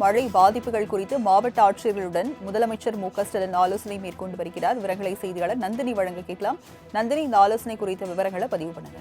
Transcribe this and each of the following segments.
மழை பாதிப்புகள் குறித்து மாவட்ட ஆட்சியர்களுடன் முதலமைச்சர் மு.க.ஸ்டாலின் ஆலோசனை மேற்கொண்டு வருகிறார். விவரங்களை செய்தியாளர் நந்தினி வழங்க கேட்கலாம். நந்தினி, இந்த ஆலோசனை குறித்த விவரங்களை பதிவு பண்ணுங்க.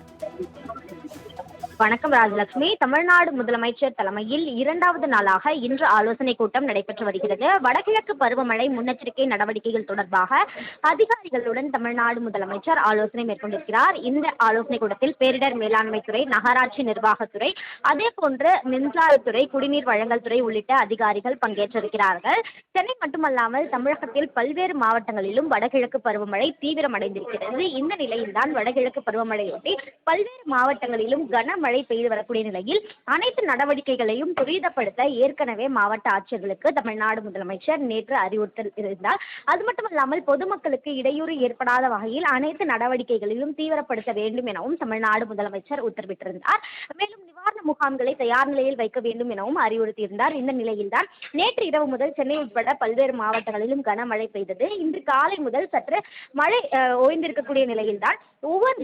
வணக்கம் ராஜலட்சுமி. தமிழ்நாடு முதலமைச்சர் தலைமையில் இரண்டாவது நாளாக இன்று ஆலோசனை கூட்டம் நடைபெற்று வருகிறது. வடகிழக்கு பருவமழை முன்னெச்சரிக்கை நடவடிக்கைகள் தொடர்பாக அதிகாரிகளுடன் தமிழ்நாடு முதலமைச்சர் ஆலோசனை மேற்கொண்டிருக்கிறார். இந்த ஆலோசனை கூட்டத்தில் பேரிடர் மேலாண்மை துறை, நகராட்சி நிர்வாகத்துறை, அதேபோன்று மின்சாரத்துறை, குடிநீர் வழங்கல் துறை உள்ளிட்ட அதிகாரிகள் பங்கேற்றிருக்கிறார்கள். சென்னை மட்டுமல்லாமல் தமிழகத்தில் பல்வேறு மாவட்டங்களிலும் வடகிழக்கு பருவமழை தீவிரமடைந்திருக்கிறது. இந்த நிலையில்தான் வடகிழக்கு பருவமழையொட்டி பல்வேறு மாவட்டங்களிலும் கனமழை பெய்து வரக்கூடிய நிலையில் அனைத்து நடவடிக்கைகளையும் துரிதப்படுத்த ஏற்கனவே மாவட்ட ஆட்சியர்களுக்கு தமிழ்நாடு முதலமைச்சர் நேற்று அறிவுறுத்தல் இருந்தார். அது மட்டுமல்லாமல் பொதுமக்களுக்கு இடையூறு ஏற்படாத வகையில் அனைத்து நடவடிக்கைகளையும் தீவிரப்படுத்த வேண்டும் எனவும் தமிழ்நாடு முதலமைச்சர் உத்தரவிட்டிருந்தார். மேலும் நிவாரண முகாம்களை தயார் நிலையில் வைக்க வேண்டும் எனவும் அறிவுறுத்தியிருந்தார். இந்த நிலையில்தான் நேற்று இரவு முதல் சென்னை உட்பட பல்வேறு மாவட்டங்களிலும் கனமழை பெய்தது. இன்று காலை முதல் சற்று மழை ஓய்ந்திருக்கக்கூடிய நிலையில்தான் ஒவ்வொரு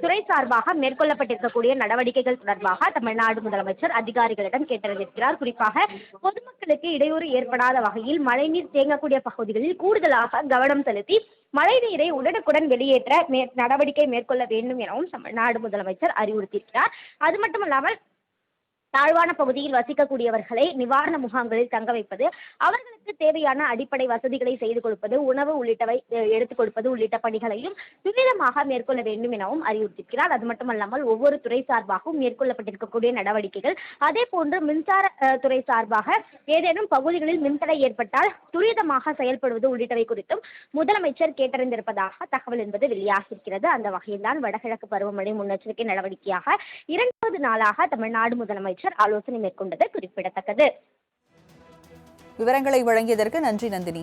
துறை சார்பாக மேற்கொள்ளப்பட்டிருக்கக்கூடிய நடவடிக்கைகள் தொடர்பாக தமிழ்நாடு முதலமைச்சர் அதிகாரிகளிடம் கேட்டறிந்திருக்கிறார். குறிப்பாக பொதுமக்களுக்கு இடையூறு ஏற்படாத வகையில் மழைநீர் தேங்கக்கூடிய பகுதிகளில் கூடுதலாக கவனம் செலுத்தி மழைநீரை உடனுக்குடன் வெளியேற்ற நடவடிக்கை மேற்கொள்ள வேண்டும் எனவும் தமிழ்நாடு முதலமைச்சர் அறிவுறுத்தியிருக்கிறார். அது மட்டுமல்லாமல் தாழ்வான பகுதியில் வசிக்கக்கூடியவர்களை நிவாரண முகாம்களில் தங்க வைப்பது, அவர்களுக்கு தேவையான அடிப்படை வசதிகளை செய்து கொடுப்பது, உணவு உள்ளிட்டவை எடுத்துக் கொடுப்பது உள்ளிட்ட பணிகளையும் துரிதமாக மேற்கொள்ள வேண்டும் எனவும் அறிவுறுத்தியிருக்கிறார். அது மட்டுமல்லாமல் ஒவ்வொரு துறை சார்பாகவும் மேற்கொள்ளப்பட்டிருக்கக்கூடிய நடவடிக்கைகள், அதே போன்று மின்சார துறை சார்பாக ஏதேனும் பகுதிகளில் மின்தடை ஏற்பட்டால் துரிதமாக செயல்படுவது உள்ளிட்டவை குறித்தும் முதலமைச்சர் கேட்டறிந்திருப்பதாக தகவல் என்பது வெளியாகியிருக்கிறது. அந்த வகையில்தான் வடகிழக்கு பருவமழை முன்னெச்சரிக்கை நடவடிக்கையாக இரண்டாவது நாளாக தமிழ்நாடு முதலமைச்சர் ஆலோசனை மேற்கொண்டது குறிப்பிடத்தக்கது. விவரங்களை வழங்கியதற்கு நன்றி நந்தினி.